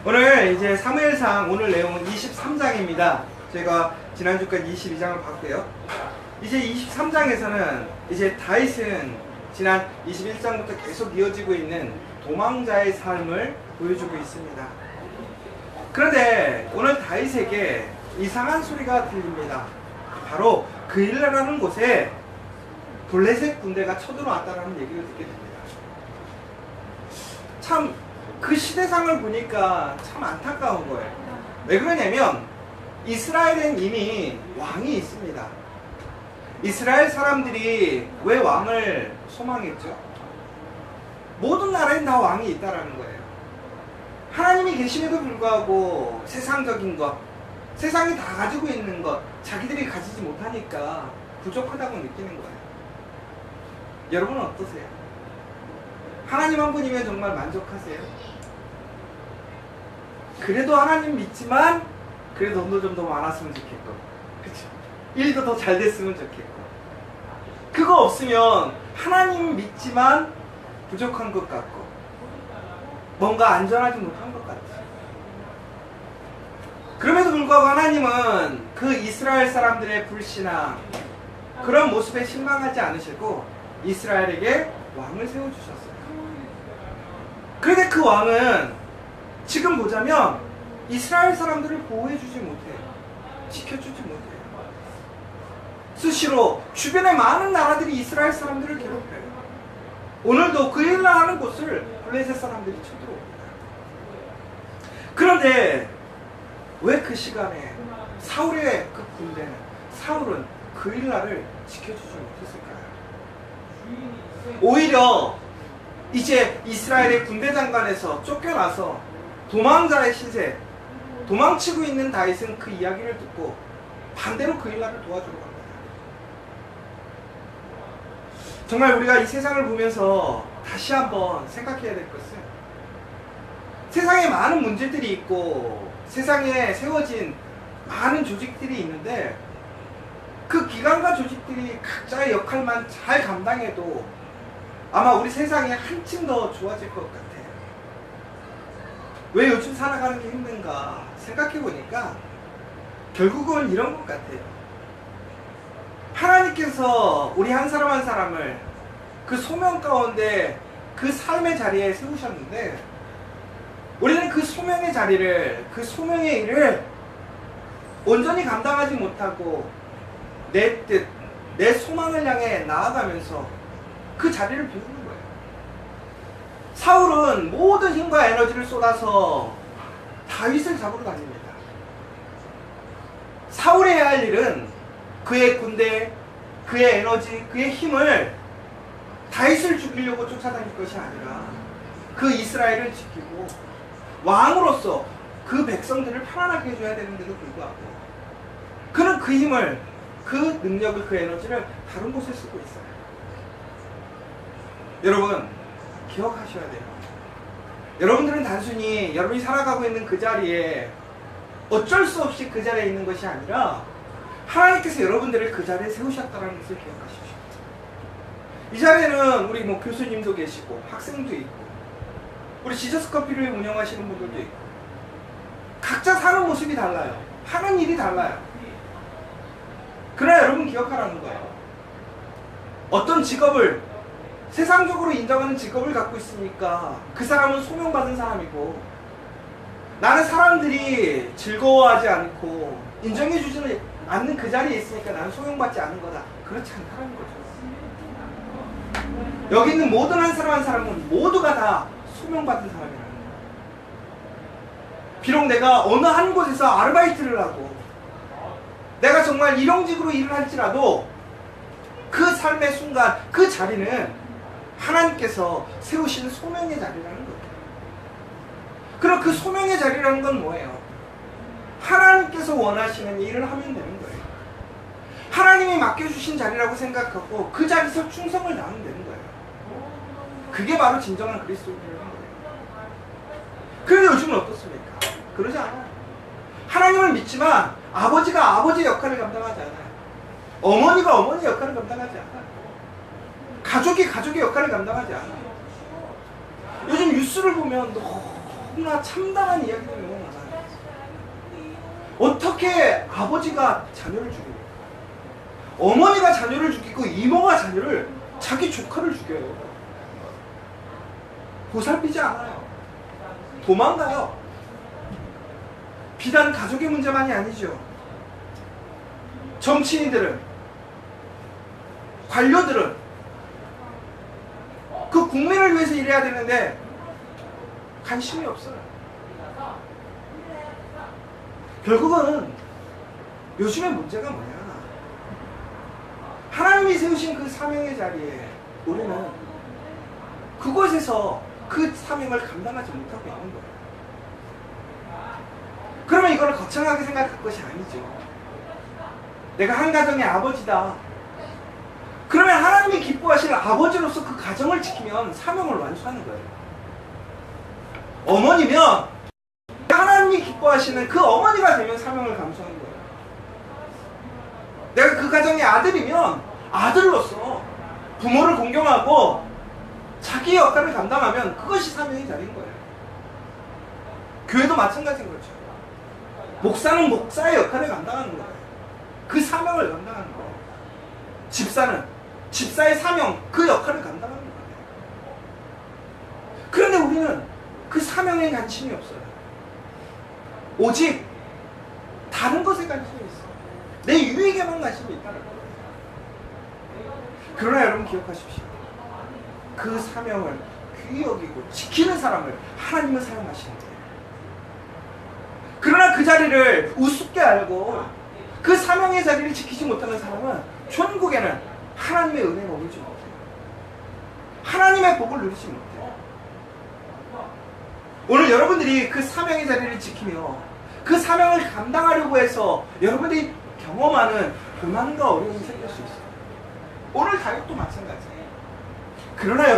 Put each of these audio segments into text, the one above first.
오늘 이제 사무엘상 오늘 내용은 23장입니다. 저희가 지난주까지 22장을 봤고요. 이제 23장에서는 이제 다윗은 지난 21장부터 계속 이어지고 있는 도망자의 삶을 보여주고 있습니다. 그런데 오늘 다윗에게 이상한 소리가 들립니다. 바로 그일라라는 곳에 블레셋 군대가 쳐들어왔다는 얘기를 듣게 됩니다. 참 그 시대상을 보니까 참 안타까운 거예요. 왜 그러냐면 이스라엘엔 이미 왕이 있습니다. 이스라엘 사람들이 왜 왕을 소망했죠? 모든 나라엔 다 왕이 있다라는 거예요. 하나님이 계심에도 불구하고 세상적인 것, 세상이 다 가지고 있는 것, 자기들이 가지지 못하니까 부족하다고 느끼는 거예요. 여러분은 어떠세요? 하나님 한 분이면 정말 만족하세요? 그래도 하나님 믿지만 그래도 돈도 좀 더 많았으면 좋겠고, 그쵸? 일도 더 잘 됐으면 좋겠고, 그거 없으면 하나님 믿지만 부족한 것 같고 뭔가 안전하지 못한 것 같아요. 그럼에도 불구하고 하나님은 그 이스라엘 사람들의 불신앙, 그런 모습에 실망하지 않으시고 이스라엘에게 왕을 세워주셨어요. 그런데 그 왕은 지금 보자면 이스라엘 사람들을 보호해주지 못해요. 지켜주지 못해요. 수시로 주변의 많은 나라들이 이스라엘 사람들을 괴롭혀요. 오늘도 그일라라는 곳을 블레셋 사람들이 쳐들어옵니다. 그런데 왜 그 시간에 사울의 그 군대는, 사울은 그일라를 지켜주지 못했을까요? 오히려 이제 이스라엘의 군대 장관에서 쫓겨나서 도망자의 시세, 도망치고 있는 다윗은 그 이야기를 듣고 반대로 그일라를 도와주러 갑니다. 정말 우리가 이 세상을 보면서 다시 한번 생각해야 될 것은, 세상에 많은 문제들이 있고 세상에 세워진 많은 조직들이 있는데 그 기관과 조직들이 각자의 역할만 잘 감당해도 아마 우리 세상이 한층 더 좋아질 것 같아요. 왜 요즘 살아가는 게 힘든가 생각해보니까 결국은 이런 것 같아요. 하나님께서 우리 한 사람 한 사람을 그 소명 가운데 그 삶의 자리에 세우셨는데 우리는 그 소명의 자리를, 그 소명의 일을 온전히 감당하지 못하고 내 뜻, 내 소망을 향해 나아가면서 그 자리를 비우는 거예요. 사울은 모든 힘과 에너지를 쏟아서 다윗을 잡으러 다닙니다. 사울이 해야 할 일은 그의 군대, 그의 에너지, 그의 힘을 다윗을 죽이려고 쫓아다닐 것이 아니라 그 이스라엘을 지키고 왕으로서 그 백성들을 편안하게 해줘야 되는데도 불구하고 그는 그 힘을, 그 능력을, 그 에너지를 다른 곳에 쓰고 있어요. 여러분 기억하셔야 돼요. 여러분들은 단순히 여러분이 살아가고 있는 그 자리에 어쩔 수 없이 그 자리에 있는 것이 아니라 하나님께서 여러분들을 그 자리에 세우셨다는 것을 기억하십시오. 이 자리에는 우리 교수님도 계시고 학생도 있고 우리 지저스 커피를 운영하시는 분들도 있고 각자 사는 모습이 달라요. 하는 일이 달라요. 그러나 여러분 기억하라는 거예요. 어떤 직업을, 세상적으로 인정하는 직업을 갖고 있으니까 그 사람은 소명받은 사람이고, 나는 사람들이 즐거워하지 않고 인정해주지 않는 그 자리에 있으니까 나는 소명받지 않은 거다. 그렇지 않다는 거죠. 여기 있는 모든 한 사람 한 사람은 모두가 다 소명받은 사람이라는 거예요. 비록 내가 어느 한 곳에서 아르바이트를 하고 내가 정말 일용직으로 일을 할지라도 그 삶의 순간, 그 자리는 하나님께서 세우신 소명의 자리라는 거예요. 그럼 그 소명의 자리라는 건 뭐예요? 하나님께서 원하시는 일을 하면 되는 거예요. 하나님이 맡겨주신 자리라고 생각하고 그 자리에서 충성을 다하면 되는 거예요. 그게 바로 진정한 그리스도인이라는 거예요. 그런데 요즘은 어떻습니까? 그러지 않아요. 하나님을 믿지만 아버지가 아버지의 역할을 감당하지 않아요. 어머니가 어머니의 역할을 감당하지 않아요. 가족이 가족의 역할을 감당하지 않아요. 요즘 뉴스를 보면 너무 너무나 참담한 이야기들이 너무 많아요. 어떻게 아버지가 자녀를 죽이고, 어머니가 자녀를 죽이고, 이모가 자녀를, 자기 조카를 죽여요. 보살피지 않아요. 도망가요. 비단 가족의 문제만이 아니죠. 정치인들은, 관료들은 그 국민을 위해서 일해야 되는데 관심이 없어요. 결국은 요즘의 문제가 뭐냐, 하나님이 세우신 그 사명의 자리에 우리는 그곳에서 그 사명을 감당하지 못하고 있는 거예요. 그러면 이걸 거창하게 생각할 것이 아니죠. 내가 한 가정의 아버지다. 그러면 하나님이 기뻐하시는 아버지로서 그 가정을 지키면 사명을 완수하는 거예요. 어머니면 하나님이 기뻐하시는 그 어머니가 되면 사명을 감수하는 거예요. 내가 그 가정의 아들이면 아들로서 부모를 공경하고 자기 역할을 감당하면 그것이 사명의 자리인 거예요. 교회도 마찬가지인 거죠. 목사는 목사의 역할을 감당하는 거예요. 그 사명을 감당하는 거예요. 집사는 집사의 사명, 그 역할을 감당하는 거예요. 그런데 우리는 그 사명에 관심이 없어요. 오직 다른 것에 관심이 있어요. 내 유익에만 관심이 있다는 거예요. 그러나 여러분 기억하십시오. 그 사명을 귀히 여기고 지키는 사람을 하나님은 사용하시는 거예요. 그러나 그 자리를 우습게 알고 그 사명의 자리를 지키지 못하는 사람은 천국에는 하나님의 은혜를 누리지 못해요. 하나님의 복을 누리지 못해요. 오늘 여러분들이 그 사명의 자리를 지키며 그 사명을 감당하려고 해서 여러분들이 경험하는 고난과 어려움이 생길 수 있어요. 오늘 다윗도 마찬가지예요. 그러나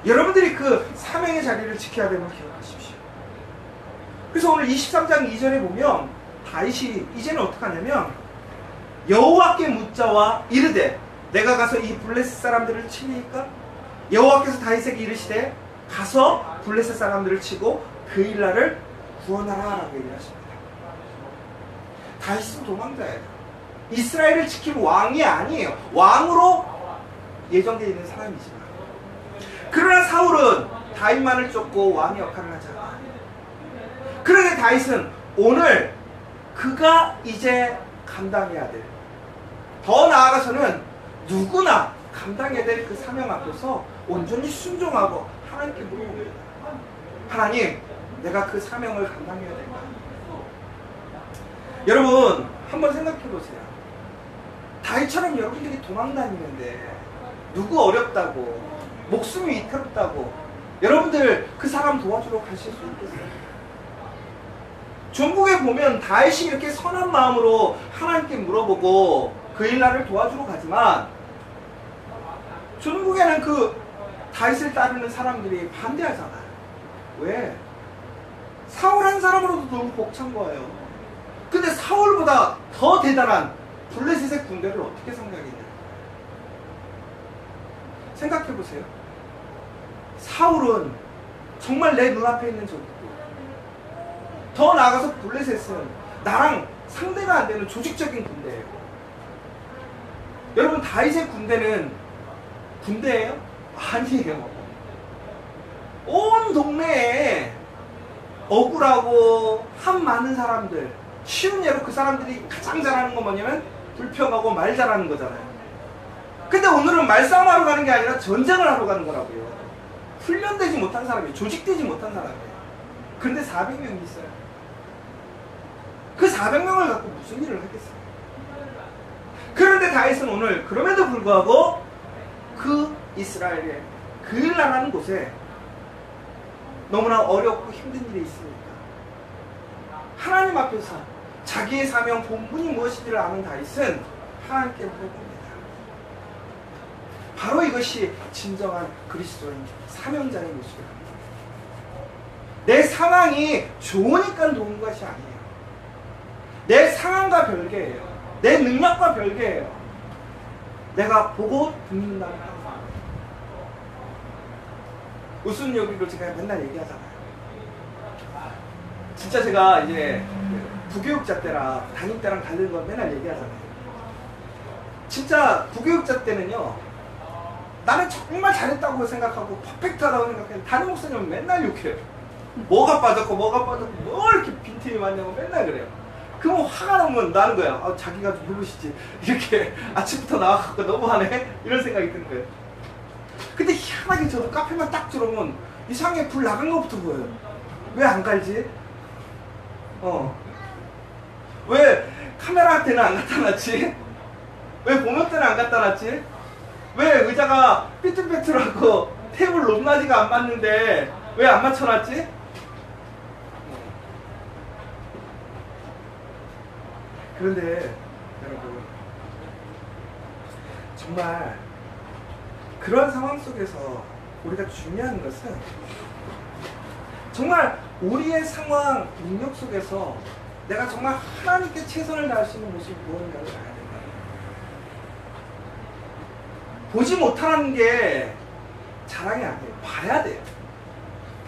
여러분들이 그 사명의 자리를 지켜야 됨을 기억하십시오. 그래서 오늘 23장 2절에 보면 다윗이 이제는 어떻게 하냐면 여호와께 묻자와 이르되 내가 가서 이 블레셋 사람들을 치니까 여호와께서 다윗에게 이르시되 가서 블레셋 사람들을 치고 그일라를 구원하라 라고 얘기하십니다. 다윗은 도망자예요. 이스라엘을 지킬 왕이 아니에요. 왕으로 예정되어 있는 사람이지만, 그러나 사울은 다윗만을 쫓고 왕의 역할을 하잖아. 그런데 다윗은 오늘 그가 이제 감당해야 될, 더 나아가서는 누구나 감당해야 될 그 사명 앞에서 온전히 순종하고 하나님께 물어봅니다. 하나님, 내가 그 사명을 감당해야 될까? 여러분 한번 생각해 보세요. 다윗처럼 여러분들이 도망다니는데 누구 어렵다고, 목숨이 위태롭다고 여러분들 그 사람 도와주러 가실 수 있겠어요? 전국에 보면 다윗이 이렇게 선한 마음으로 하나님께 물어보고 그일라를 도와주러 가지만 전국에는 그 다윗을 따르는 사람들이 반대하잖아요. 왜? 사울 한 사람으로도 너무 벅찬 거예요. 근데 사울보다 더 대단한 블레셋의 군대를 어떻게 생각했냐? 생각해보세요. 사울은 정말 내 눈앞에 있는 적이고, 더 나아가서 블레셋은 나랑 상대가 안 되는 조직적인 군대예요. 여러분 다윗의 군대는 군대예요? 아니에요. 온 동네에 억울하고 한 많은 사람들, 쉬운 예로 그 사람들이 가장 잘하는 건 뭐냐면 불평하고 말 잘하는 거잖아요. 근데 오늘은 말싸움하러 가는 게 아니라 전쟁을 하러 가는 거라고요. 훈련되지 못한 사람이에요. 조직되지 못한 사람이에요. 그런데 400명이 있어요. 그 400명을 갖고 무슨 일을 하겠어요? 그런데 다윗은 오늘 그럼에도 불구하고 그 이스라엘의 그일라라는 곳에 너무나 어렵고 힘든 일이 있으니까 하나님 앞에서 자기의 사명 본분이 무엇인지를 아는 다윗은 하나님께 물어봅니다. 바로 이것이 진정한 그리스도인 사명자의 모습입니다. 내 상황이 좋으니까 도운 것이 아니에요. 내 상황과 별개예요. 내 능력과 별개예요. 내가 보고 듣는다는 항상 우스운 여기로 제가 맨날 얘기하잖아요. 진짜 제가 이제 부교육자 때랑 담임 때랑 다른 건 맨날 얘기하잖아요. 진짜 부교육자 때는요, 나는 정말 잘했다고 생각하고 퍼펙트하다고 생각했는데 담임 목사님은 맨날 욕해요. 뭐가 빠졌고 뭐 이렇게 빈틈이 많냐고 맨날 그래요. 그럼 화가 나면 나는 거야. 아, 자기가 좀 누구시지 이렇게 아침부터 나와갖고 너무하네 이런 생각이 드는 거예요. 근데 희한하게 저도 카페만 딱 들어오면 이상하게 불 나간 것부터 보여요. 왜 안 갈지? 왜 카메라 때는 안 갖다 놨지? 왜 보면 때는 안 갖다 놨지? 왜 의자가 삐뚤빼뚤하고 테이블 높낮이가 안 맞는데 왜 안 맞춰놨지? 그런데 여러분, 정말 그런 상황 속에서 우리가 중요한 것은 정말 우리의 상황, 능력 속에서 내가 정말 하나님께 최선을 다할 수 있는 모습이 무엇인가를 알아야 된다. 보지 못하는 게 자랑이 아니에요. 봐야 돼요.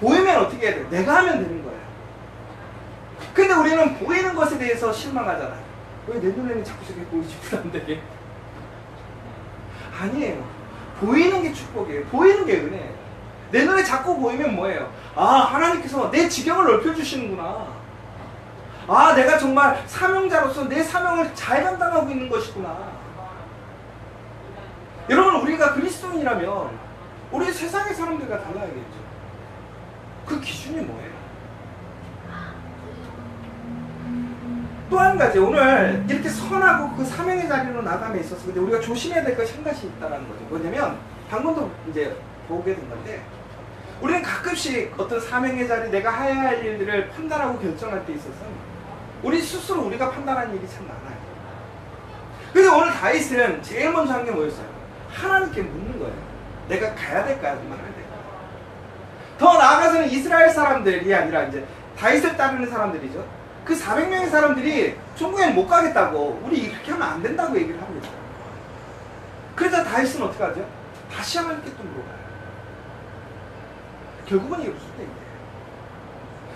보이면 어떻게 해야 돼요? 내가 하면 되는 거예요. 근데 우리는 보이는 것에 대해서 실망하잖아요. 왜 내 눈에는 자꾸 저게 보이지도 않는데? 아니에요. 보이는 게 축복이에요. 보이는 게 은혜예요. 내 눈에 자꾸 보이면 뭐예요? 아, 하나님께서 내 지경을 넓혀주시는구나. 아, 내가 정말 사명자로서 내 사명을 잘 감당하고 있는 것이구나. 여러분, 우리가 그리스도인이라면 우리 세상의 사람들과 달라야겠죠. 그 기준이 뭐예요? 또 한 가지, 오늘 이렇게 선하고 그 사명의 자리로 나감에 있어서 근데 우리가 조심해야 될 것이 한 가지 있다는 거죠. 뭐냐면 방금도 이제 보게 된 건데, 우리는 가끔씩 어떤 사명의 자리, 내가 해야 할 일들을 판단하고 결정할 때 있어서 우리 스스로 우리가 판단하는 일이 참 많아요. 근데 오늘 다윗은 제일 먼저 한 게 뭐였어요? 하나님께 묻는 거예요. 내가 가야 될까, 말아야 될까? 더 나아가서는 이스라엘 사람들이 아니라 이제 다윗을 따르는 사람들이죠. 그 400명의 사람들이 천국에 못 가겠다고, 우리 이렇게 하면 안 된다고 얘기를 합니다. 그래서 다윗은 어떻게 하죠? 다시 하나님께 또 물어봐요. 결국은 이게 무슨 얘기예요?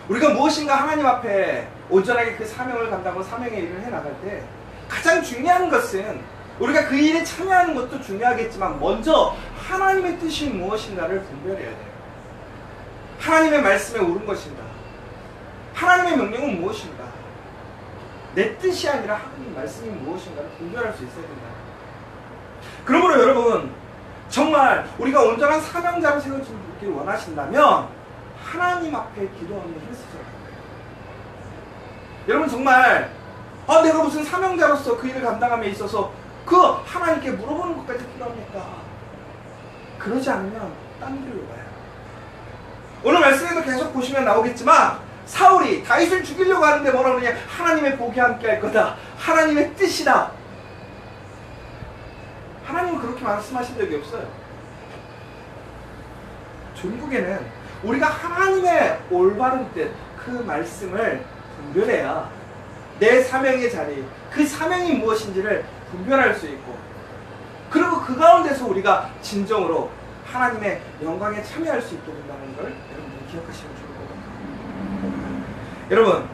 우리가 무엇인가 하나님 앞에 온전하게 그 사명을 감당하고 사명의 일을 해나갈 때 가장 중요한 것은 우리가 그 일에 참여하는 것도 중요하겠지만 먼저 하나님의 뜻이 무엇인가를 분별해야 돼요. 하나님의 말씀에 옳은 것인가? 하나님의 명령은 무엇인가? 내 뜻이 아니라 하나님의 말씀이 무엇인가를 분별할 수 있어야 된다. 그러므로 여러분, 정말 우리가 온전한 사명자로 세워지길 원하신다면 하나님 앞에 기도하는 힘을 쓰셔야 돼요. 여러분, 정말 내가 무슨 사명자로서 그 일을 감당함에 있어서 그 하나님께 물어보는 것까지 필요합니까? 그러지 않으면 딴 길로 가요. 오늘 말씀에도 계속 보시면 나오겠지만 사울이 다윗을 죽이려고 하는데 뭐라 그러냐? 하나님의 복이 함께 할 거다. 하나님의 뜻이다. 하나님은 그렇게 말씀하신 적이 없어요. 종국에는 우리가 하나님의 올바른 뜻, 그 말씀을 분별해야 내 사명의 자리, 그 사명이 무엇인지를 분별할 수 있고, 그리고 그 가운데서 우리가 진정으로 하나님의 영광에 참여할 수 있게 된다는 걸 여러분들이 기억하시면 좋을 것 같아요. 여러분,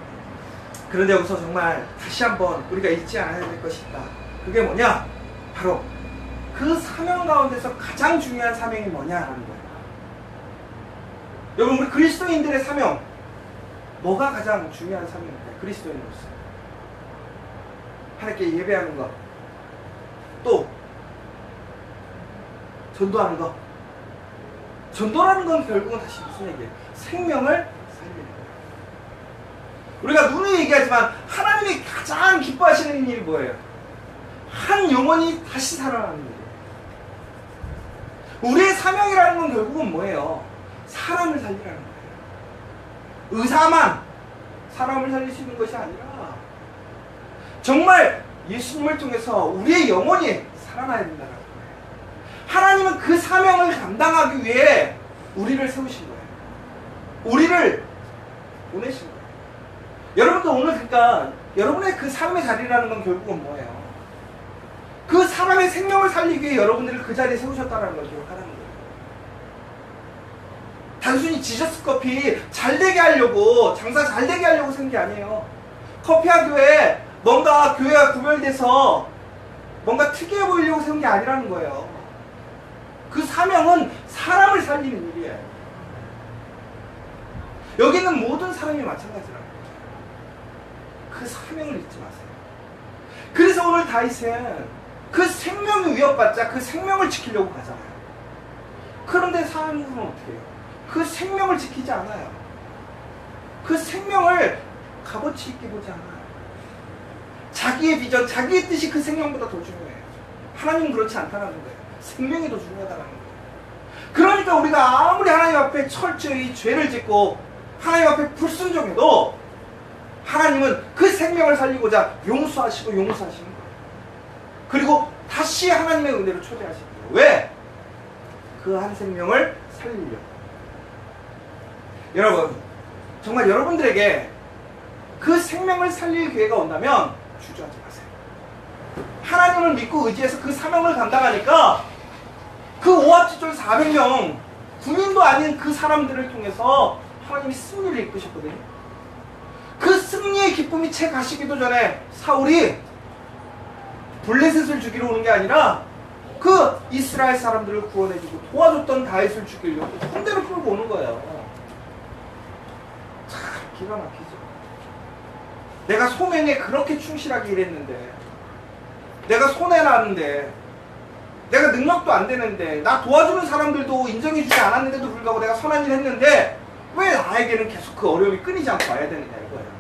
그런데 여기서 정말 다시 한번 우리가 잊지 않아야 될 것이 있다. 그게 뭐냐? 바로 그 사명 가운데서 가장 중요한 사명이 뭐냐라는 거예요. 여러분, 우리 그리스도인들의 사명, 뭐가 가장 중요한 사명입니까? 그리스도인으로서 하나님께 예배하는 것, 또 전도하는 것. 전도라는 건 결국은 다시 무슨 얘기예요? 생명을 살리는 거예요. 우리가 누누이 얘기하지만 하나님이 가장 기뻐하시는 일이 뭐예요? 한 영혼이 다시 살아나는 일이에요. 우리의 사명이라는 건 결국은 뭐예요? 사람을 살리라는 거예요. 의사만 사람을 살릴 수 있는 것이 아니라 정말 예수님을 통해서 우리의 영혼이 살아나야 된다는 거예요. 하나님은 그 사명을 감당하기 위해 우리를 세우신 거예요. 우리를 보내신 거예요. 여러분도 오늘 그러니까 여러분의 그 삶의 자리라는 건 결국은 뭐예요? 그 사람의 생명을 살리기 위해 여러분들을 그 자리에 세우셨다는 걸 기억하라는 거예요. 단순히 지저스 커피 잘 되게 하려고, 장사 잘 되게 하려고 생긴 게 아니에요. 커피와 교회, 뭔가 교회와 구별돼서 뭔가 특이해 보이려고 세운 게 아니라는 거예요. 그 사명은 사람을 살리는 일이에요. 여기 있는 모든 사람이 마찬가지라는 거예요. 그 사명을 잊지 마세요. 그래서 오늘 다윗은 그 생명이 위협받자 그 생명을 지키려고 가잖아요. 그런데 사람은 어떻게 해요? 그 생명을 지키지 않아요. 그 생명을 값어치 있게 보지 않아요. 자기의 비전, 자기의 뜻이 그 생명보다 더 중요해요. 하나님은 그렇지 않다는 거예요. 생명이 더 중요하다는 거예요. 그러니까 우리가 아무리 하나님 앞에 철저히 죄를 짓고 하나님 앞에 불순종해도 하나님은 그 생명을 살리고자 용서하시고 용서하시는 거예요. 그리고 다시 하나님의 은혜로 초대하시는 거예요. 왜? 그 한 생명을 살리려고. 여러분, 정말 여러분들에게 그 생명을 살릴 기회가 온다면 주저하지 마세요. 하나님을 믿고 의지해서 그 사명을 감당하니까 그 오합지졸 400명 군인도 아닌 그 사람들을 통해서 하나님이 승리를 이끄셨거든요. 그 승리의 기쁨이 채 가시기도 전에 사울이 블레셋을 죽이러 오는 게 아니라 그 이스라엘 사람들을 구원해주고 도와줬던 다윗을 죽이려고 군대를 끌고 오는 거예요. 참 기가 막히죠. 내가 소명에 그렇게 충실하게 일했는데, 내가 손해났는데, 내가 능력도 안 되는데, 나 도와주는 사람들도 인정해주지 않았는데도 불구하고 내가 선한 일 했는데 왜 나에게는 계속 그 어려움이 끊이지 않고 와야 되느냐 이거예요.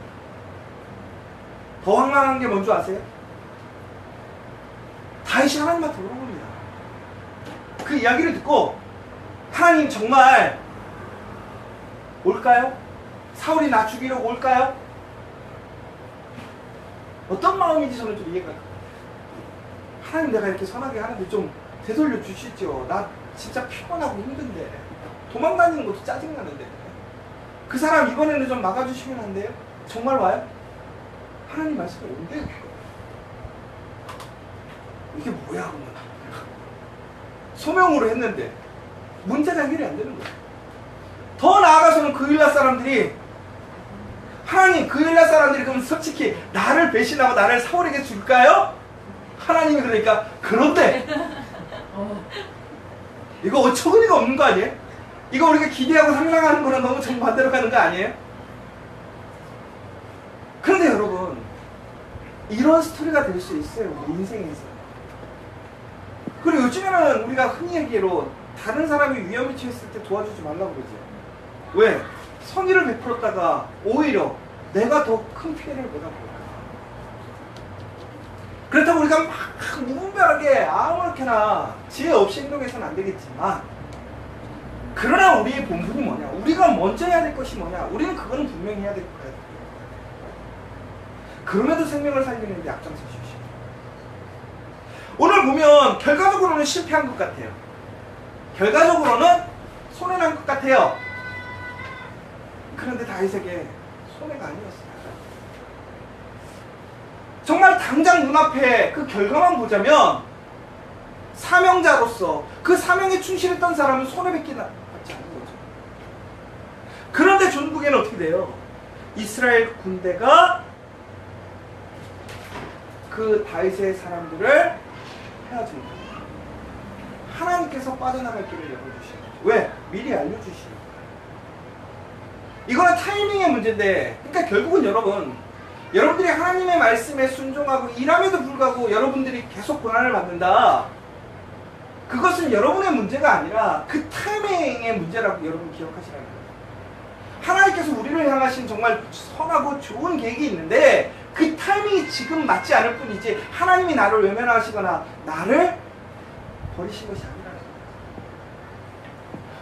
더 황당한 게 뭔지 아세요? 다윗이 하나님한테 물어봅니다. 그 이야기를 듣고 하나님 정말 올까요? 사울이 나 죽이려고 올까요? 어떤 마음인지 저는 좀 이해가 가요. 하나님, 내가 이렇게 선하게 하는데 좀 되돌려 주시죠. 나 진짜 피곤하고 힘든데, 도망다니는 것도 짜증나는데, 그 사람 이번에는 좀 막아주시면 안 돼요? 정말 와요? 하나님 말씀이 온대요. 이게 뭐야 그러면. 소명으로 했는데 문제가 해결이 안 되는 거예요. 더 나아가서는 그 일라 사람들이, 하나님, 그 일라 사람들이 그럼 솔직히 나를 배신하고 나를 사울에게 줄까요? 하나님이 그러니까 그런데 이거 어처구니가 없는 거 아니에요? 이거 우리가 기대하고 상상하는 거랑 너무 정반대로 가는 거 아니에요? 그런데 여러분, 이런 스토리가 될 수 있어요, 우리 인생에서. 그리고 요즘에는 우리가 흔히 얘기로 다른 사람이 위험에 처했을 때 도와주지 말라고 그러죠. 왜? 선의를 베풀었다가 오히려 내가 더 큰 피해를 보다 볼까. 그렇다고 우리가 막 무분별하게 아무렇게나 지혜 없이 행동해서는 안 되겠지만, 그러나 우리의 본분이 뭐냐, 우리가 먼저 해야 될 것이 뭐냐, 우리는 그거는 분명히 해야 될 거예요. 그럼에도 생명을 살리는 데 앞장서십시오. 오늘 보면 결과적으로는 실패한 것 같아요. 결과적으로는 손해난 것 같아요. 그런데 다윗에게 손해가 아니었어요. 정말 당장 눈앞에 그 결과만 보자면 사명자로서 그 사명에 충실했던 사람은 손해받지 않는 거죠. 그런데 전국에는 어떻게 돼요? 이스라엘 군대가 그 다윗의 사람들을 헤어지는 거예요. 하나님께서 빠져나갈 길을 열어주시는 거죠. 왜? 미리 알려주시는 거예요. 이거는 타이밍의 문제인데, 그러니까 결국은 여러분들이 하나님의 말씀에 순종하고 일함에도 불구하고 여러분들이 계속 고난을 받는다. 그것은 여러분의 문제가 아니라 그 타이밍의 문제라고 여러분 기억하시라는 거예요. 하나님께서 우리를 향하신 정말 선하고 좋은 계획이 있는데 그 타이밍이 지금 맞지 않을 뿐이지, 하나님이 나를 외면하시거나 나를 버리신 것이 아니라는 거예요.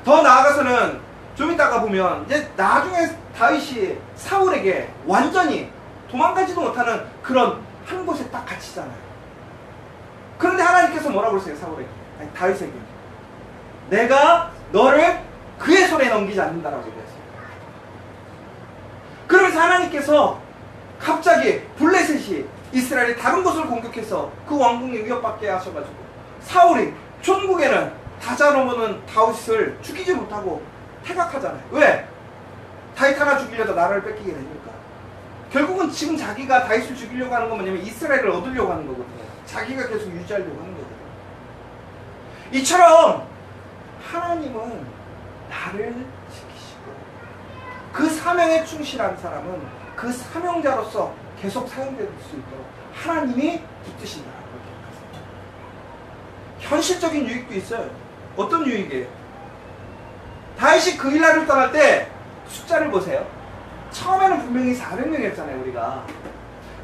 더 나아가서는 좀 이따가 보면 이제 나중에 다윗이 사울에게 완전히 도망가지도 못하는 그런 한 곳에 딱 갇히잖아요. 그런데 하나님께서 뭐라고 그러세요? 사울에게, 아니 다윗에게, 내가 너를 그의 손에 넘기지 않는다라고 얘기했어요. 그러면서 하나님께서 갑자기 블레셋이 이스라엘의 다른 곳을 공격해서 그 왕궁에 위협받게 하셔가지고 사울이 전국에는 다자로보는 다윗을 죽이지 못하고 퇴각하잖아요. 왜? 다윗 하나 죽이려다 나라를 뺏기게 되니까. 결국은 지금 자기가 다윗을 죽이려고 하는 건 뭐냐면 이스라엘을 얻으려고 하는 거거든요. 자기가 계속 유지하려고 하는 거거든요. 이처럼 하나님은 나를 지키시고 그 사명에 충실한 사람은 그 사명자로서 계속 사용될 수 있도록 하나님이 붙드신다는 걸 기억하세요. 현실적인 유익도 있어요. 어떤 유익이에요? 다윗이 그 일날을 떠날 때 숫자를 보세요. 처음에는 분명히 400명이었잖아요 우리가.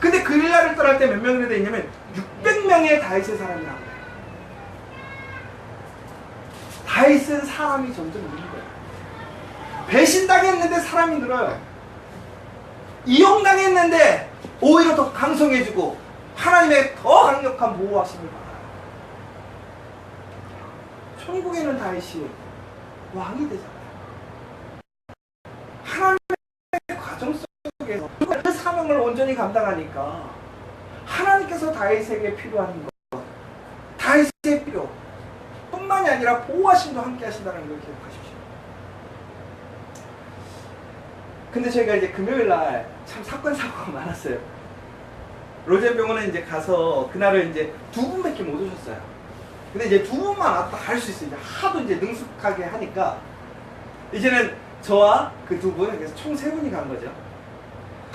근데 그 일날을 떠날 때 몇 명이나 돼 있냐면 600명의 다윗의 사람이라고 해요. 다윗은 사람이 점점 느는 거예요. 배신당했는데 사람이 늘어요. 이용당했는데 오히려 더 강성해지고 하나님의 더 강력한 보호하심을 받아요. 천국에는 다윗이 왕이 되잖아요. 하나님의 과정 속에서 그 사명을 온전히 감당하니까 하나님께서 다윗에게 필요한 것, 다윗의 필요 뿐만이 아니라 보호하심도 함께 하신다는 걸 기억하십시오. 근데 저희가 이제 금요일날 참 사건 사고가 많았어요. 로젠병원에 이제 가서 그날은 이제 2분밖에 못 오셨어요. 근데 이제 2분만 왔다 갈 수 있어요. 이제 하도 이제 능숙하게 하니까 이제는 저와 그 2분, 그래서 총 3분이 간 거죠.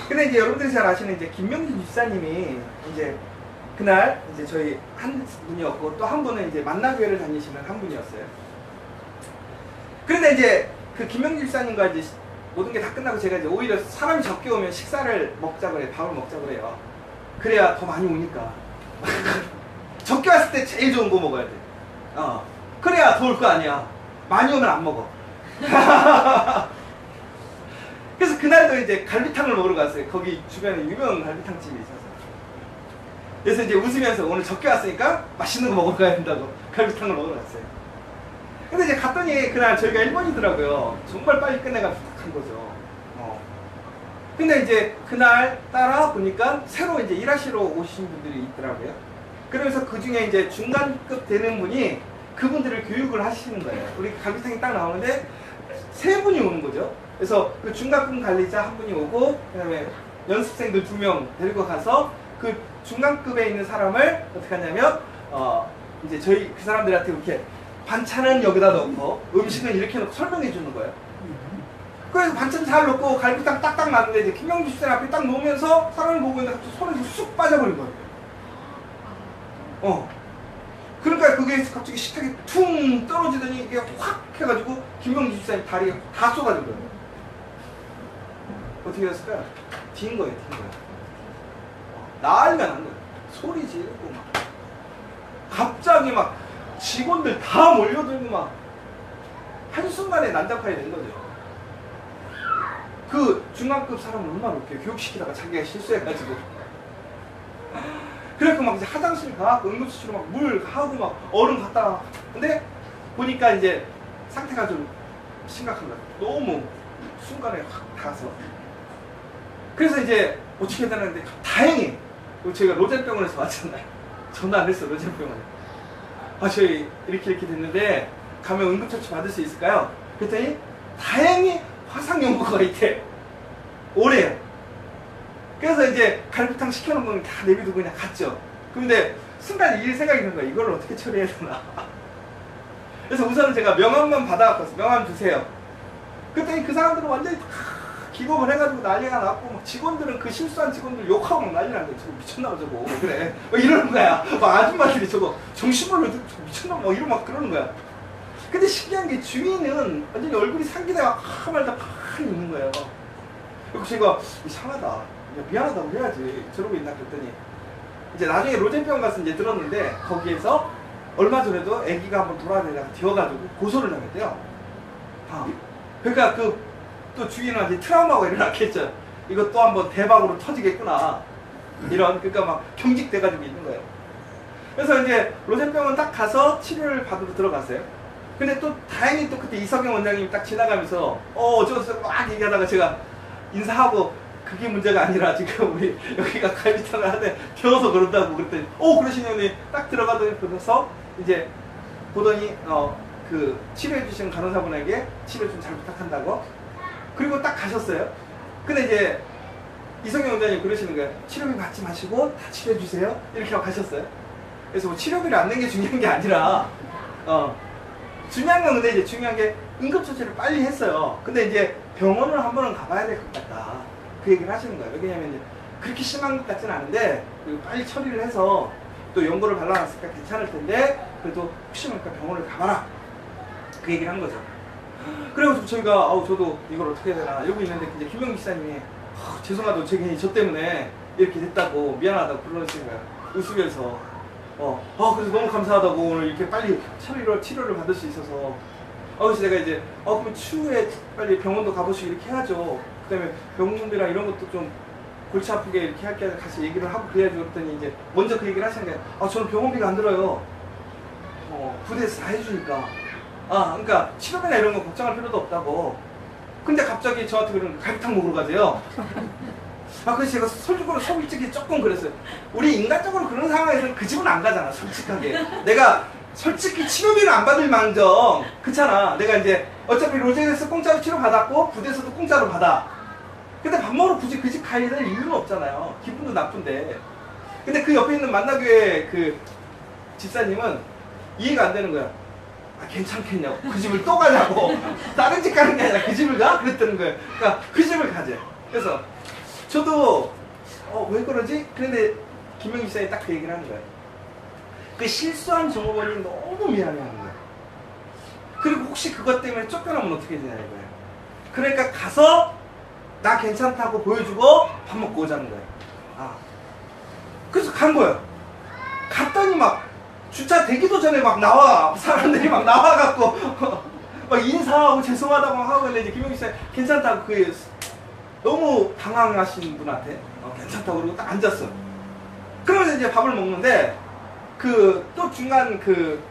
근데 이제 여러분들이 잘 아시는 이제 김명진 집사님이 이제 그날 이제 저희 한 분이었고 또 한 분은 이제 만나교회를 다니시는 한 분이었어요. 그런데 이제 그 김명진 집사님과 이제 모든 게 다 끝나고 제가 이제 오히려 사람이 적게 오면 식사를 먹자 그래, 밥을 먹자 그래요. 그래야 더 많이 오니까. 적게 왔을 때 제일 좋은 거 먹어야 돼. 그래야 더 올 거 아니야. 많이 오면 안 먹어. 그래서 그날도 이제 갈비탕을 먹으러 갔어요. 거기 주변에 유명한 갈비탕 집이 있어서. 그래서 이제 웃으면서 오늘 적게 왔으니까 맛있는 거 먹으러 가야 된다고 갈비탕을 먹으러 갔어요. 근데 이제 갔더니 그날 저희가 1번이더라고요. 정말 빨리 끝내가 부탁한 거죠. 근데 이제 그날 따라 보니까 새로 이제 일하시러 오신 분들이 있더라고요. 그러면서 그 중에 이제 중간급 되는 분이 그분들을 교육을 하시는 거예요. 우리 갈비탕이 딱 나오는데 3분이 오는 거죠. 그래서 그 중간급 관리자 한 분이 오고, 그 다음에 연습생들 2명 데리고 가서 그 중간급에 있는 사람을 어떻게 하냐면, 이제 저희 그 사람들한테 이렇게 반찬은 여기다 넣고 음식은 이렇게 넣고 설명해 주는 거예요. 그래서 반찬 잘 넣고 갈비탕 딱딱 놨는데 이제 김명주 집사님 앞에 딱 놓으면서 사람을 보고 있는데 갑자기 손에서 쑥 빠져버린 거예요. 그러니까 그게 갑자기 식탁에 퉁 떨어지더니 이게 확 해가지고 김명주 집사님 다리에 다 쏟아진 거예요. 어떻게 됐을까요? 딘 거예요, 딘 거예요. 난리가 난 거예요. 소리 지르고 막 갑자기 막 직원들 다 몰려들고 막 한순간에 난장판이 된 거죠. 그 중간급 사람을 얼마나 웃겨요. 교육시키다가 자기가 실수해가지고. 그래서 막 이제 화장실 가고 응급수치로 막 물 하고 막 얼음 갖다가. 근데 보니까 이제 상태가 좀 심각한 거예요. 너무 순간에 확 닿아서. 그래서 이제 어떻게 해야 되는데 다행히 저희가 로젠병원에서 왔잖아요. 전화 안 했어, 로젠병원에. 저희 이렇게 됐는데 가면 응급처치 받을 수 있을까요? 그랬더니 다행히 화상연고가 있대. 오래요. 그래서 이제 갈비탕 시켜놓은 건 다 내비두고 그냥 갔죠. 근데 순간 이 생각이 드는 거야. 이걸 어떻게 처리해야 되나. 그래서 우선은 제가 명함만 받아갖고 명함 주세요. 그랬더니 그 사람들은 완전히 다 기겁을 해가지고 난리가 났고, 막 직원들은 그 실수한 직원들 욕하고 막 난리 난 거야. 저거 미쳤나 저거. 그래. 막 이러는 거야. 막 아줌마들이 저거 정신머리로 미쳤나 막 이러고 막 그러는 거야. 근데 신기한 게 주인은 완전히 얼굴이 상기다가 하말다 팍 있는 거예요. 그리고 제가 이상하다. 야, 미안하다고 해야지. 저러고 있나 그랬더니 이제 나중에 로젠병원 가서 이제 들었는데 거기에서 얼마 전에도 아기가 한번 돌아다니다가 뛰어가지고 고소를 당했대요. 그러니까 그 또 주인은 이제 트라우마가 일어났겠죠. 이거 또 한번 대박으로 터지겠구나. 이런, 그러니까 막 경직돼가지고 있는 거예요. 그래서 이제 로젠병원 딱 가서 치료를 받으러 들어갔어요. 근데 또 다행히 또 그때 이석영 원장님이 딱 지나가면서 어쩌고저쩌고 막 얘기하다가 제가 인사하고 그게 문제가 아니라 지금 우리 여기가 갈비탕을 하는데 겨워서 그런다고 그랬더니 그러시냐니 딱 들어가더니 그래서 이제 보더니 그 치료해 주시는 간호사분에게 치료 좀 잘 부탁한다고. 그리고 딱 가셨어요. 근데 이제 이성경 원장님 그러시는 거예요. 치료비 받지 마시고 다 치료해 주세요. 이렇게 하고 가셨어요. 그래서 뭐 치료비를 안 내는 게 중요한 게 아니라 중요한 건 근데 이제 중요한 게 응급처치를 빨리 했어요. 근데 이제 병원을 한 번은 가봐야 될 것 같다. 그 얘기를 하시는 거예요. 왜냐면 이제 그렇게 심한 것 같지는 않은데 빨리 처리를 해서 또 연고를 발라놨으니까 괜찮을 텐데 그래도 혹시 모르니까 병원을 가봐라. 그 얘기를 한 거죠. 그래가지고 저희가 저도 이걸 어떻게 해야 되나 이러고 있는데 이제 김영기 기사님이 죄송하다고 저 때문에 이렇게 됐다고 미안하다고 불러주신 거예요. 웃으면서 그래서 너무 감사하다고 오늘 이렇게 빨리 치료를 받을 수 있어서 그래서 내가 이제 그럼 추후에 빨리 병원도 가보시고 이렇게 해야죠. 그 다음에 병원비랑 이런 것도 좀 골치 아프게 이렇게 할게 가서 얘기를 하고 그래야죠. 그랬더니 이제 먼저 그 얘기를 하시는 게 저는 병원비가 안 들어요. 부대에서 다 해주니까. 그러니까 치료비나 이런 거 걱정할 필요도 없다고. 근데 갑자기 저한테 그러는 갈비탕 먹으러 가세요. 그래서 제가 솔직히 조금 그랬어요. 우리 인간적으로 그런 상황에서는 그 집은 안 가잖아, 솔직하게. 내가 솔직히 치료비는 안 받을 망정, 그렇잖아. 내가 이제 어차피 로제에서 공짜로 치료 받았고 부대에서도 공짜로 받아. 근데 밥 먹으러 굳이 그 집 가야 될 이유는 없잖아요. 기분도 나쁜데. 근데 그 옆에 있는 만나교회 그 집사님은 이해가 안 되는 거야. 괜찮겠냐고. 그 집을 또 가냐고. 다른 집 가는 게 아니라 그 집을 가? 그랬다는 거예요. 그러니까 그 집을 가재. 그래서 저도 왜 그러지? 그런데 김영기 기사님 딱 그 얘기를 하는 거예요. 그 실수한 종업원이 너무 미안해하는 거예요. 그리고 혹시 그것 때문에 쫓겨나면 어떻게 되냐 이거예요. 그러니까 가서 나 괜찮다고 보여주고 밥 먹고 오자는 거예요. 그래서 간 거예요. 갔더니 막 주차 되기도 전에 막 나와. 사람들이 막 나와갖고 막 인사하고 죄송하다고 하고. 근데 이제 김영기 기사님 괜찮다고 너무 당황하신 분한테 괜찮다고 그러고 딱 앉았어. 그러면서 이제 밥을 먹는데 또 중간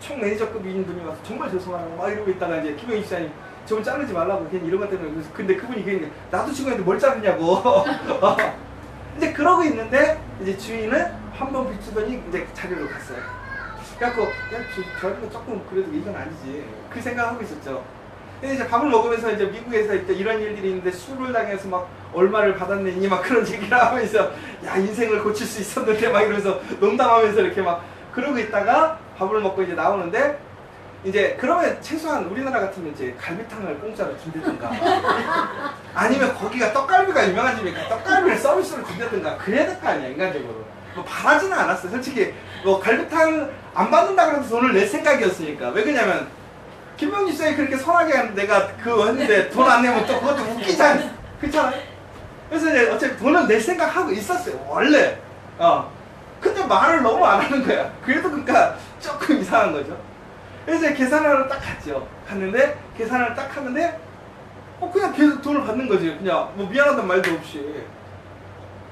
총 매니저급인 분이 와서 정말 죄송하다고 막 이러고 있다가 이제 김영희 집사님 저분 자르지 말라고 괜히 이런 것 때문에. 근데 그분이 그러니까 나도 친구인데 뭘 자르냐고. 이제 그러고 있는데 이제 주인은 한 번 비추더니 이제 자리로 갔어요. 그래갖고 저희는 조금 그래도 이건 아니지 그 생각하고 있었죠. 근데 이제 밥을 먹으면서 이제 미국에서 이런 일들이 있는데 술을 당해서 막 얼마를 받았느니 막 그런 얘기를 하면서 야 인생을 고칠 수 있었는데 막 이러면서 농담하면서 이렇게 막 그러고 있다가 밥을 먹고 이제 나오는데 이제 그러면 최소한 우리나라 같으면 이제 갈비탕을 공짜로 준다든가 아니면 거기가 떡갈비가 유명한 집이니까 떡갈비를 서비스로 준다든가 그래야 될 거 아니야. 인간적으로 뭐 바라지는 않았어요. 솔직히 뭐 갈비탕 안 받는다 그래서 돈을 낼 생각이었으니까. 왜 그러냐면 김명지 쌤이 그렇게 선하게 하는데 내가 그거 했는데 돈 안 내면 또 그것도 웃기잖아. 그렇잖아. 그래서 이제 어차피 돈을 낼 생각하고 있었어요. 원래. 근데 말을 너무 안 하는 거야. 그래도 그러니까 조금 이상한 거죠. 그래서 이제 계산하러 딱 갔죠. 갔는데 계산을 딱 하는데 그냥 계속 돈을 받는 거지. 그냥 뭐 미안하다는 말도 없이.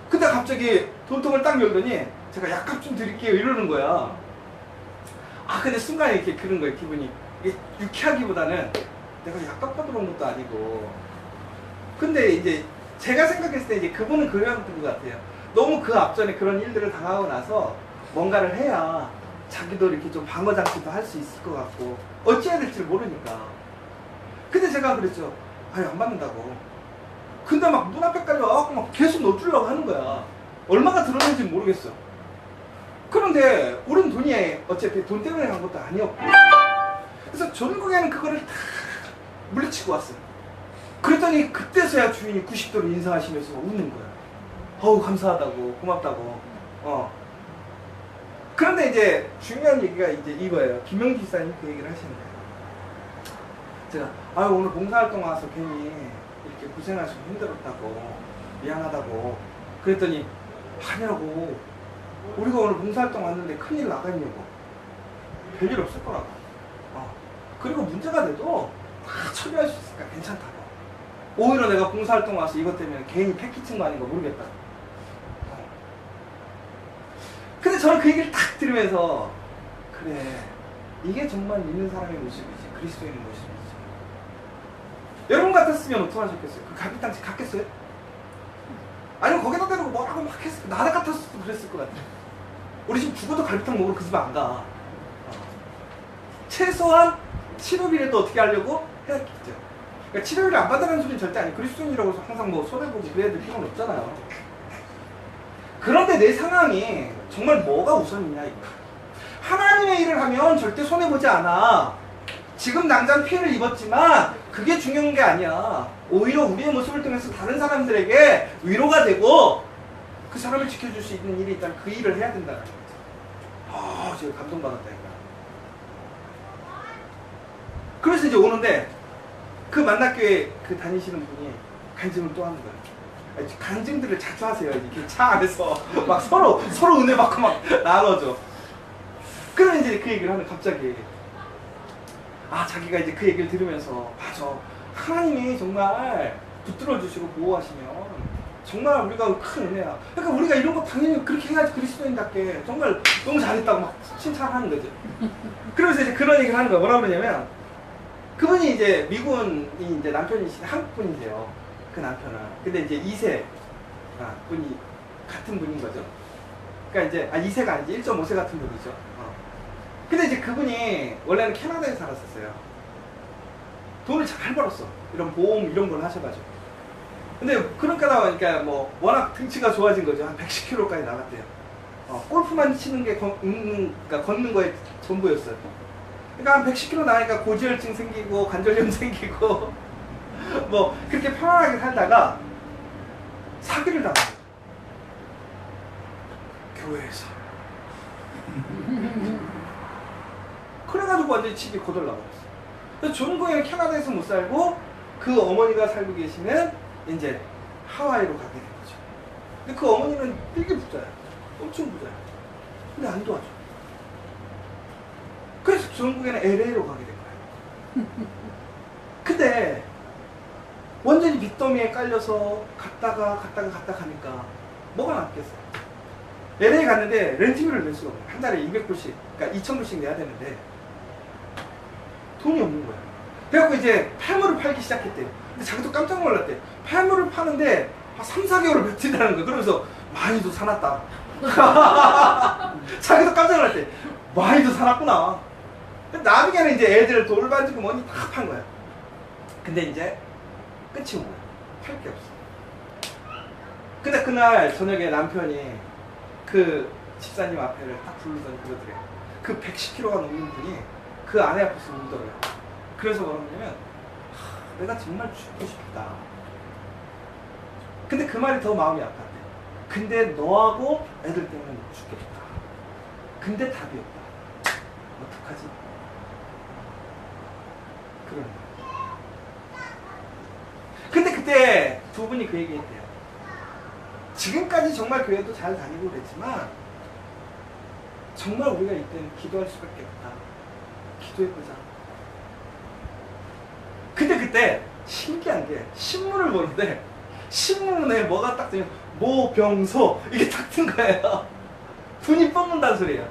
근데 갑자기 돈통을 딱 열더니 제가 약값 좀 드릴게요 이러는 거야. 근데 순간에 이렇게 그런 거예요. 기분이. 이게 유쾌하기보다는 내가 약값 받으러 온 것도 아니고. 근데 이제 제가 생각했을 때 이제 그분은 그랬던 것 같아요. 너무 그 앞전에 그런 일들을 당하고 나서 뭔가를 해야 자기도 이렇게 좀 방어 장치도 할 수 있을 것 같고 어찌해야 될지 모르니까. 근데 제가 그랬죠. 안 받는다고. 근데 막 눈앞에까지 와갖고 막 계속 넣어주려고 하는 거야. 얼마가 들었는지 모르겠어. 그런데 우린 돈이 어차피 돈 때문에 간 것도 아니었고. 그래서 전국에는 그거를 다 물리치고 왔어요. 그랬더니 그때서야 주인이 90도로 인사하시면서 웃는 거야. 감사하다고 고맙다고. 그런데 이제 중요한 얘기가 이제 이거예요. 김영지 집사님이 그 얘기를 하시는 거예요. 제가 오늘 봉사활동 와서 괜히 이렇게 고생하시고 힘들었다고 미안하다고 그랬더니 아니라고 우리가 오늘 봉사활동 왔는데 큰일 나갔냐고. 별일 없을 거라고. 그리고 문제가 돼도 다 처리할 수 있으니까 괜찮다고. 오히려 내가 봉사활동 와서 이것 때문에 괜히 패키친 거 아닌가 모르겠다. 근데 저는 그 얘기를 딱 들으면서 그래 이게 정말 믿는 사람의 모습이지. 그리스도인의 모습이지. 여러분 같았으면 어떻게 하셨겠어요? 그 갈비탕집 갔겠어요? 아니면 거기다 대고 뭐라고 막 했을 나 같았어도 그랬을 것 같아. 우리 지금 죽어도 갈비탕 먹으러 그 집 안 가. 최소한 치료비라도 어떻게 하려고 해야겠죠. 그러니까 치료비를 안 받으라는 소리는 절대 아니에요. 그리스도인이라고 해서 항상 뭐 손해보고 그래야 될 필요는 없잖아요. 그런데 내 상황이 정말 뭐가 우선이냐 이거. 하나님의 일을 하면 절대 손해보지 않아. 지금 당장 피해를 입었지만 그게 중요한 게 아니야. 오히려 우리의 모습을 통해서 다른 사람들에게 위로가 되고 그 사람을 지켜줄 수 있는 일이 있다면 그 일을 해야 된다는 거죠. 아, 제가 감동받았다니까. 그래서 이제 오는데 그 만납교회 그 다니시는 분이 간증을 또 하는 거예요. 간증들을 자주 하세요. 이렇게 차 안에서 막 서로 은혜 받고 막 나눠줘. 그러면 이제 그 얘기를 하면 갑자기 자기가 이제 그 얘기를 들으면서 맞아. 하나님이 정말 붙들어 주시고 보호하시면 정말 우리가 큰 은혜야. 그러니까 우리가 이런 거 당연히 그렇게 해야지 그리스도인답게 정말 너무 잘했다고 막 칭찬하는 거죠. 그러면서 이제 그런 얘기를 하는 거야. 뭐라 그러냐면 그분이 이제 미군이 이제 남편이신 한국 분이세요. 그 남편은. 근데 이제 2세 분이 같은 분인 거죠. 그러니까 이제 2세가 아니지 1.5세 같은 분이죠. 근데 이제 그분이 원래는 캐나다에 살았었어요. 돈을 잘 벌었어. 이런 보험 이런 걸 하셔가지고. 근데 그러니까 보니까 뭐 워낙 등치가 좋아진 거죠. 한 110kg까지 나갔대요. 골프만 치는 게 그러니까 걷는 거에 전부였어요. 그러니까 한 110kg 나가니까 고지혈증 생기고 관절염 생기고 뭐 그렇게 편안하게 살다가 사기를 당해요. 교회에서. 그래가지고 완전히 집이 거덜나버렸어. 그래서 종국에는 캐나다에서 못 살고 그 어머니가 살고 계시는 이제 하와이로 가게 된 거죠. 근데 그 어머니는 되게 부자야. 엄청 부자야. 근데 안 도와줘. 그래서 종국에는 LA로 가게 된 거야. 근데 완전히 빚더미에 깔려서 갔다가 가니까 뭐가 남겠어. LA 갔는데 렌트비를 낼 수가 없어. 한 달에 200불씩, 그러니까 2,000불씩 내야 되는데 돈이 없는 거야. 그래갖고 이제 팔물을 팔기 시작했대요. 근데 자기도 깜짝 놀랐대. 팔물을 파는데 한 3, 4개월을 버틴다는 거야. 그러면서 많이도 사놨다. 자기도 깜짝 놀랐대. 많이도 사놨구나. 나중에는 이제 애들 돌반지고 뭐니 다 판 거야. 근데 이제 끝이 온 거야. 팔 게 없어. 근데 그날 저녁에 남편이 그 집사님 앞에를 딱 부르더니 그러더래. 그 110kg가 넘는 분이 그 아내 앞에서 울더래요. 그래서 뭐라냐면 내가 정말 죽고 싶다. 근데 그 말이 더 마음이 아팠대. 근데 너하고 애들 때문에 못 죽겠다. 근데 답이 없다. 어떡하지? 그런 거야. 근데 그때 두 분이 그 얘기 했대요. 지금까지 정말 교회도 잘 다니고 그랬지만 정말 우리가 이때는 기도할 수밖에 없다. 기도해보자. 근데 그때 신기한 게 신문을 보는데 신문에 뭐가 딱 뜨면 모병소 이게 딱 뜬 거예요. 군인 뽑는다는 소리예요.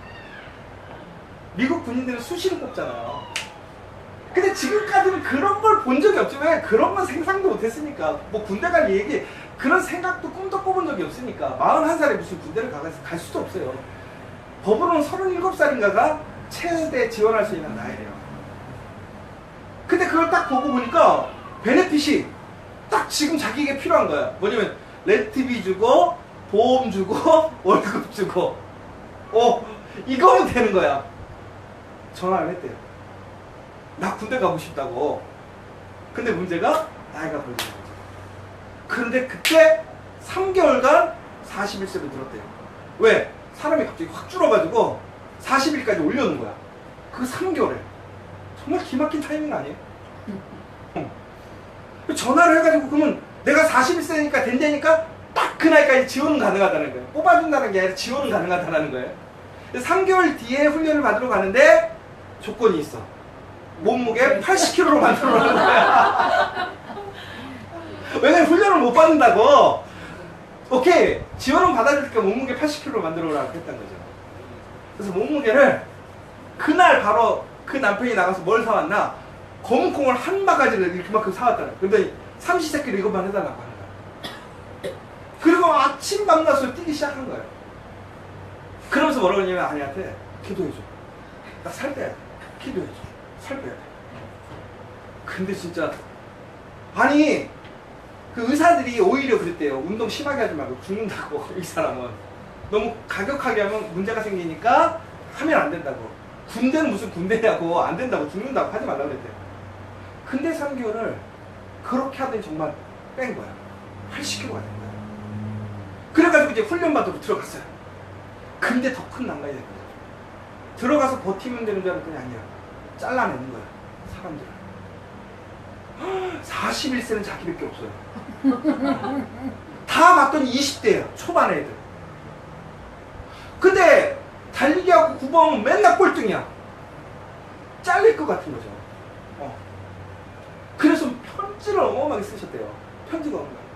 미국 군인들은 수시로 뽑잖아요. 근데 지금까지는 그런 걸 본 적이 없지. 왜? 그런 건 생각도 못했으니까. 뭐 군대 갈 얘기 그런 생각도 꿈도 꿔본 적이 없으니까. 41살에 무슨 군대를 갈 수도 없어요. 법으로는 37살인가가 최대 지원할 수 있는 나이래요. 근데 그걸 딱 보고 보니까 베네핏이 딱 지금 자기에게 필요한 거야. 뭐냐면 렌트비 주고 보험 주고 월급 주고 이거면 되는 거야. 전화를 했대요. 나 군대 가고 싶다고. 근데 문제가 나이가 걸리는 거죠. 그런데 그때 3개월간 41세로 늘었대요. 왜? 사람이 갑자기 확 줄어가지고 40일까지 올려놓은 거야. 그 3개월에. 정말 기막힌 타이밍 아니에요? 전화를 해가지고 그러면 내가 41세니까 된다니까 딱 그 나이까지 지원은 가능하다는 거예요. 뽑아준다는 게 아니라 지원은 가능하다는 거예요. 3개월 뒤에 훈련을 받으러 가는데 조건이 있어. 몸무게 80kg로 만들어놓는 거야. 왜냐면 훈련을 못 받는다고. 오케이, 지원은 받아줄게. 몸무게 80kg로 만들어오라고 했던 거죠. 그래서 몸무게를 그날 바로 그 남편이 나가서 뭘 사왔나? 검은 콩을 한 바가지를 이렇게만큼 사왔다는 거야. 그랬더니 삼시세끼를 이것만 해달라고 하는 거야. 그리고 아침 밤낮으로 뛰기 시작한 거예요. 그러면서 뭐라고 하냐면 아내한테 기도해줘. 나 살 빼야 돼. 기도해줘. 살 빼야 돼. 근데 진짜 아니 그 의사들이 오히려 그랬대요. 운동 심하게 하지 말고 죽는다고. 이 사람은 너무 가격하게 하면 문제가 생기니까 하면 안 된다고. 군대는 무슨 군대냐고, 안 된다고, 죽는다고 하지 말라고 그랬대요. 근데 3개월을 그렇게 하더니 정말 뺀 거야. 80kg가 된 거야. 그래가지고 이제 훈련받으러 들어갔어요. 근데 더 큰 난관이 된 거야. 들어가서 버티면 되는 줄 알았더니 아니야. 잘라내는 거야, 사람들을. 41세는 자기밖에 없어요. 다 봤더니 20대예요. 초반 애들. 근데 달리기하고 구보하면 맨날 꼴등이야. 잘릴 것 같은 거죠. 그래서 편지를 어마어마하게 쓰셨대요. 편지가 어마어마하게.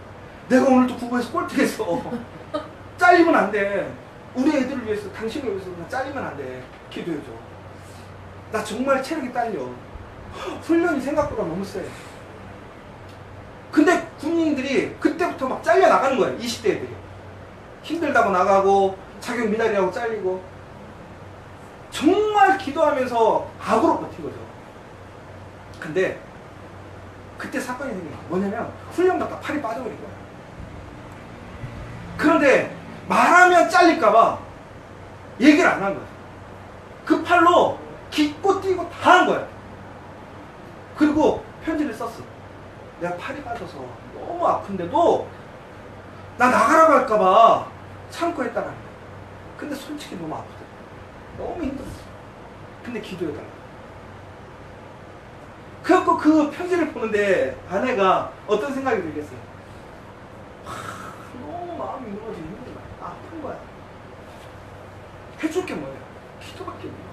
내가 오늘도 구보에서 꼴등했어. 잘리면 안 돼. 우리 애들을 위해서, 당신을 위해서 나 잘리면 안 돼. 기도해줘. 나 정말 체력이 딸려. 훈련이 생각보다 너무 세. 근데 군인들이 그때부터 막 잘려 나가는 거예요. 20대 애들이. 힘들다고 나가고 자격 미달이라고 잘리고. 정말 기도하면서 악으로 버틴 거죠. 근데 그때 사건이 생긴 거예요. 뭐냐면 훈련받다 팔이 빠져버린 거예요. 그런데 말하면 잘릴까봐 얘기를 안 한 거예요. 그 팔로 깃고 뛰고 다 한 거예요. 그리고 편지를 썼어. 내가 팔이 빠져서 너무 아픈데도 나 나가라고 할까봐 참고 했다는 거예요. 근데 솔직히 너무 아프더라고요. 너무 힘들었어. 근데 기도해달라. 그래갖고 그 편지를 보는데 아내가 어떤 생각이 들겠어요? 너무 마음이 무너지고 힘든 거야. 아픈 거야. 해줄 게 뭐예요? 기도밖에 없는 거야.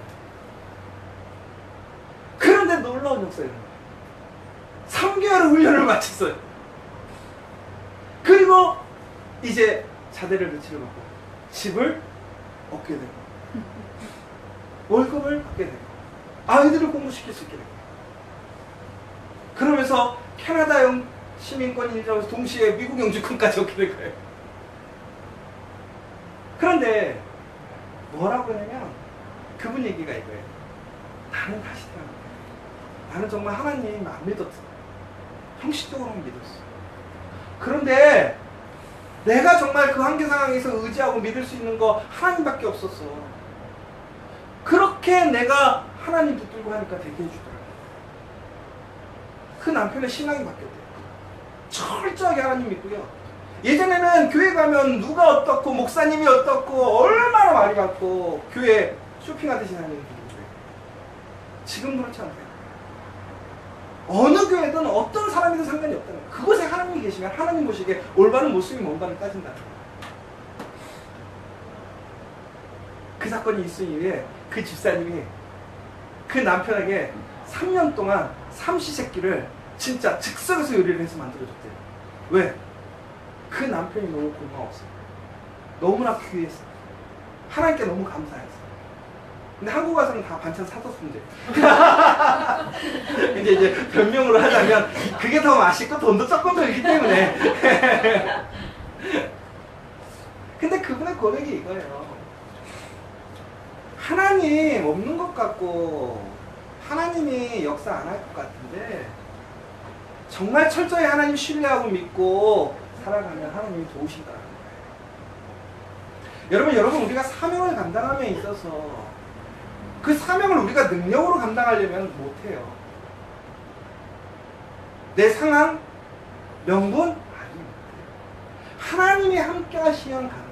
그런데 놀라운 역사가 일어난 거예요. 3개월 훈련을 마쳤어요. 그리고 이제 자대를 배치를 받고 집을 얻게 되고 월급을 받게 되고 아이들을 공부시킬 수 있게 되고 그러면서 캐나다형 시민권이 인정해서 동시에 미국 영주권까지 얻게 된 거예요. 그런데 뭐라고 하냐면 그분 얘기가 이거예요. 나는 다시 태어났다. 나는 정말 하나님 안 믿었어. 형식적으로는 믿었어. 그런데 내가 정말 그 한계 상황에서 의지하고 믿을 수 있는 거 하나님밖에 없었어. 그렇게 내가 하나님 붙들고 하니까 되게 해주더라고요. 그 남편의 신앙이 바뀌었대요. 철저하게 하나님 믿고요. 예전에는 교회 가면 누가 어떻고 목사님이 어떻고 얼마나 말이 많고 교회 쇼핑하듯이 다니는 분인데 지금 그렇지 않대요. 어느 교회든 어떤 사람이든 상관이 없다는 거예요. 그곳에 하나님이 계시면 하나님 보시기에 올바른 모습이 뭔가를 따진다는 거예요. 그 사건이 있은 이후에 그 집사님이 그 남편에게 3년 동안 삼시세끼를 진짜 즉석에서 요리를 해서 만들어줬대요. 왜? 그 남편이 너무 고마웠어요. 너무나 귀했어요. 하나님께 너무 감사했어요. 근데 한국 와서는 다 반찬 사줬으면 돼. 근데 이제 변명으로 하자면 그게 더 맛있고 돈도 조금 더 있기 때문에. 근데 그분의 고백이 이거예요. 하나님 없는 것 같고 하나님이 역사 안 할 것 같은데 정말 철저히 하나님 신뢰하고 믿고 살아가면 하나님이 도우신다는 거예요. 여러분 우리가 사명을 감당함에 있어서 그 사명을 우리가 능력으로 감당하려면 못해요. 내 상황, 명분? 아닙니다. 하나님이 함께 하시면 가능해요.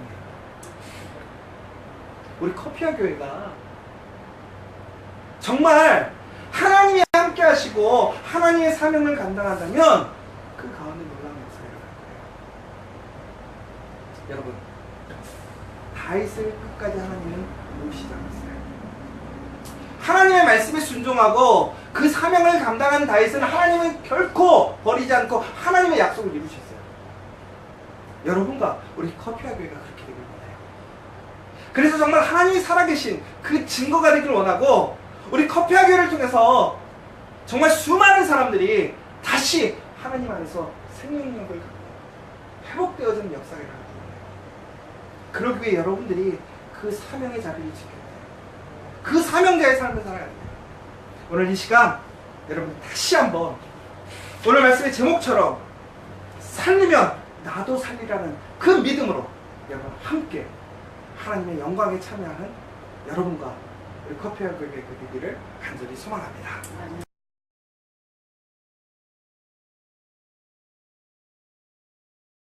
우리 커피아 교회가 정말 하나님이 함께 하시고 하나님의 사명을 감당한다면 그 가운데 놀라운 역사가 일어날 거예요. 여러분, 다윗을 끝까지 하나님은 모시지 않았어요. 하나님의 말씀에 순종하고 그 사명을 감당한 다윗은 하나님을 결코 버리지 않고 하나님의 약속을 이루셨어요. 여러분과 우리 커피아 교회가 그렇게 되길 원해요. 그래서 정말 하나님이 살아계신 그 증거가 되길 원하고 우리 커피아 교회를 통해서 정말 수많은 사람들이 다시 하나님 안에서 생명력을 갖고 회복되어지는 역사가 일어나길 원해요. 그러기 위해 여러분들이 그 사명의 자리를 지켜야 돼요. 그 사명자의 삶을 살아야 돼요. 오늘 이 시간 여러분 다시 한번 오늘 말씀의 제목처럼 살리면 나도 살리라는 그 믿음으로 여러분 함께 하나님의 영광에 참여하는 여러분과 우리 커피와 그게 되기를 간절히 소망합니다.